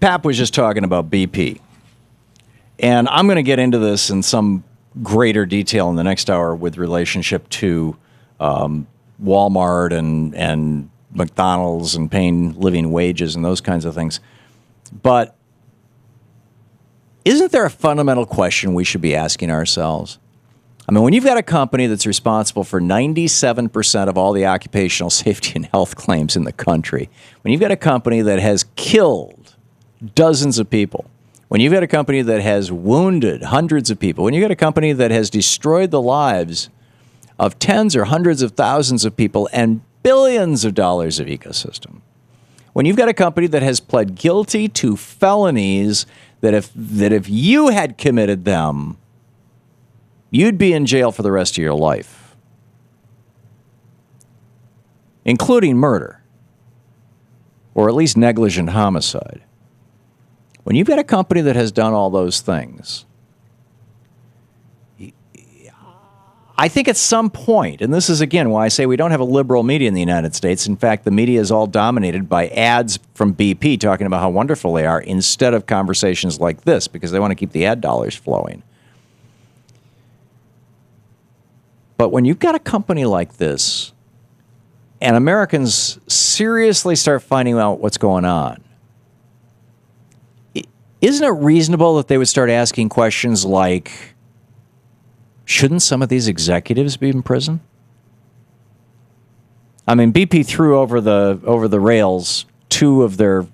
Pap was just talking about BP. And I'm going to get into this in some greater detail in the next hour with relationship to Walmart and McDonald's and paying living wages and those kinds of things. But isn't there a fundamental question we should be asking ourselves? I mean, when you've got a company that's responsible for 97% of all the occupational safety and health claims in the country, when you've got a company that has killed dozens of people, when you've got a company that has wounded hundreds of people, when you've got a company that has destroyed the lives of tens or hundreds of thousands of people and billions of dollars of ecosystem, when you've got a company that has pled guilty to felonies that if you had committed them, you'd be in jail for the rest of your life, including murder, or at least negligent homicide. When you've got a company that has done all those things, I think at some point, and this is again why I say we don't have a liberal media in the United States. In fact, the media is all dominated by ads from BP talking about how wonderful they are instead of conversations like this because they want to keep the ad dollars flowing. But when you've got a company like this and Americans seriously start finding out what's going on, isn't it reasonable that they would start asking questions like, shouldn't some of these executives be in prison? I mean, BP threw over the rails two of their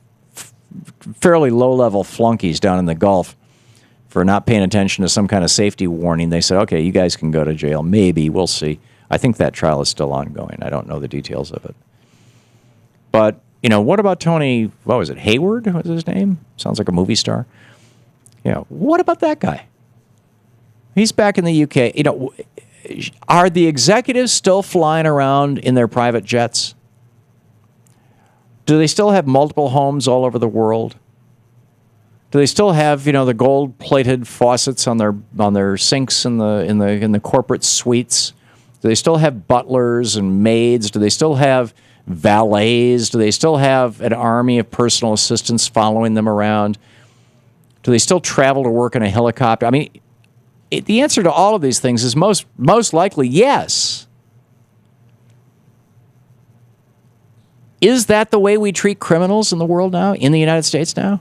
fairly low-level flunkies down in the Gulf for not paying attention to some kind of safety warning. They said, okay, you guys can go to jail. Maybe. We'll see. I think that trial is still ongoing. I don't know the details of it. But, you know, what about Tony, what was it, Hayward was his name? Sounds like a movie star. Yeah, what about that guy? He's back in the UK. You know, are the executives still flying around in their private jets? Do they still have multiple homes all over the world? Do they still have, you know, the gold-plated faucets on their sinks in the corporate suites? Do they still have butlers and maids? Do they still have valets? Do they still have an army of personal assistants following them around? Do they still travel to work in a helicopter? I mean, the answer to all of these things is most likely yes. Is that the way we treat criminals in the world now, in the United States now?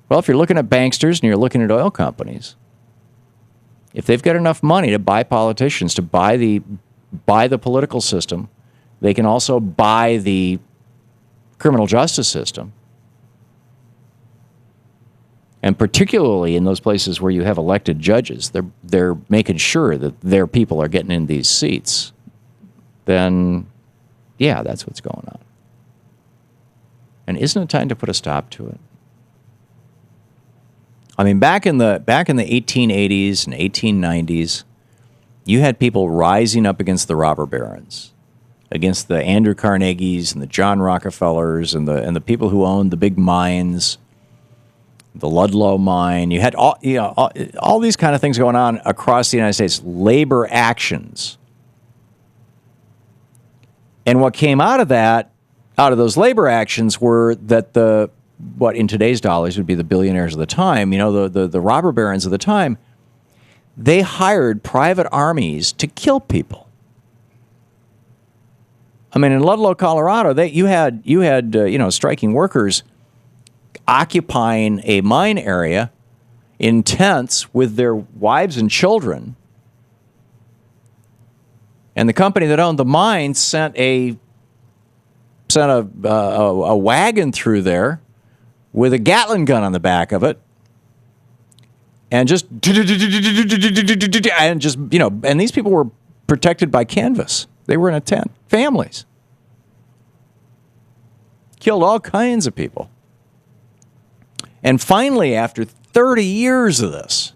Well, if you're looking at banksters and you're looking at oil companies, if they've got enough money to buy politicians, to buy the political system, they can also buy the criminal justice system. And particularly in those places where you have elected judges, they're making sure that their people are getting in these seats. Then, yeah, that's what's going on. And isn't it time to put a stop to it? I mean, back in the 1880s and 1890s, you had people rising up against the robber barons, against the Andrew Carnegies and the John Rockefellers and the people who owned the big mines, the Ludlow mine. You had all these kind of things going on across the United States, labor actions. And what came out of those labor actions were that what in today's dollars would be the billionaires of the time, you know, the robber barons of the time, they hired private armies to kill people. I mean, in Ludlow, Colorado, you had striking workers occupying a mine area in tents with their wives and children. And the company that owned the mine sent a wagon through there with a Gatling gun on the back of it, and and these people were protected by canvas. They were in a tent, families. Killed all kinds of people. And finally, after 30 years of this,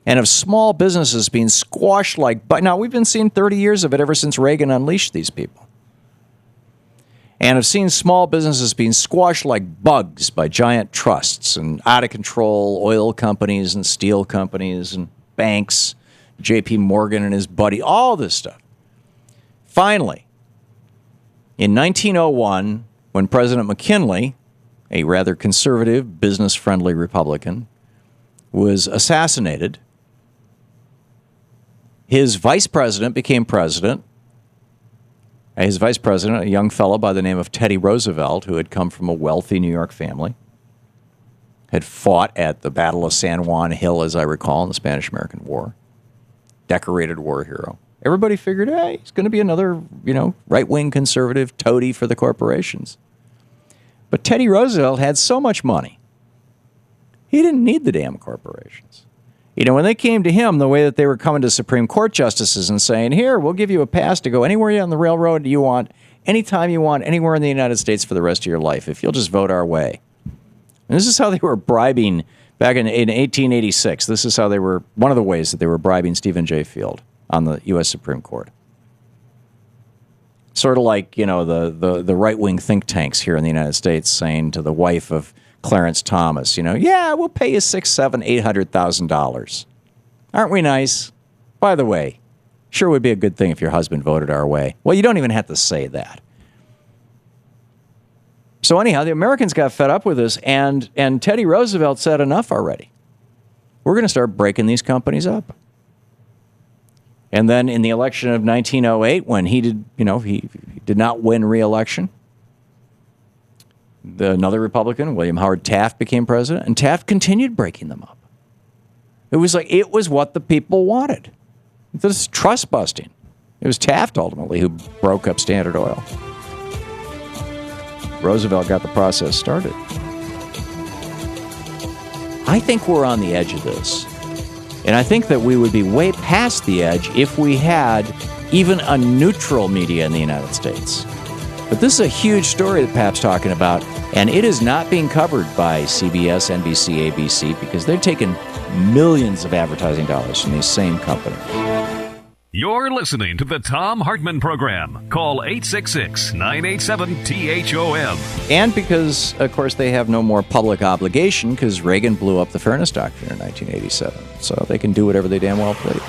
and of small businesses being squashed now we've been seeing 30 years of it ever since Reagan unleashed these people. And have seen small businesses being squashed like bugs by giant trusts and out-of-control oil companies and steel companies and banks, J.P. Morgan and his buddy, all this stuff. Finally, In 1901, when President McKinley, a rather conservative, business-friendly Republican, was assassinated, his vice president became president. His vice president, a young fellow by the name of Teddy Roosevelt, who had come from a wealthy New York family, had fought at the Battle of San Juan Hill, as I recall, in the Spanish-American War. Decorated war hero. Everybody figured, hey, he's going to be another, right-wing conservative toady for the corporations. But Teddy Roosevelt had so much money, he didn't need the damn corporations. When they came to him, the way that they were coming to Supreme Court justices and saying, here, we'll give you a pass to go anywhere on the railroad you want, anytime you want, anywhere in the United States for the rest of your life, if you'll just vote our way. And this is how they were bribing back in 1886. This is how they were, one of the ways that they were bribing Stephen J. Field on the U.S. Supreme Court. Sort of like, the right-wing think tanks here in the United States saying to the wife of Clarence Thomas, yeah, we'll pay you $600,000, $800,000. Aren't we nice? By the way, sure would be a good thing if your husband voted our way. Well, you don't even have to say that. So anyhow, the Americans got fed up with this, and Teddy Roosevelt said enough already. We're going to start breaking these companies up. And then in the election of 1908, when he did not win re-election, another Republican, William Howard Taft, became president, and Taft continued breaking them up. It was what the people wanted. This is trust busting. It was Taft ultimately who broke up Standard Oil. Roosevelt got the process started. I think we're on the edge of this. And I think that we would be way past the edge if we had even a neutral media in the United States. But this is a huge story that Pap's talking about, and it is not being covered by CBS, NBC, ABC, because they're taking millions of advertising dollars from these same companies. You're listening to the Thom Hartmann Program. Call 866-987-THOM. And because, of course, they have no more public obligation because Reagan blew up the Fairness Doctrine in 1987. So they can do whatever they damn well please.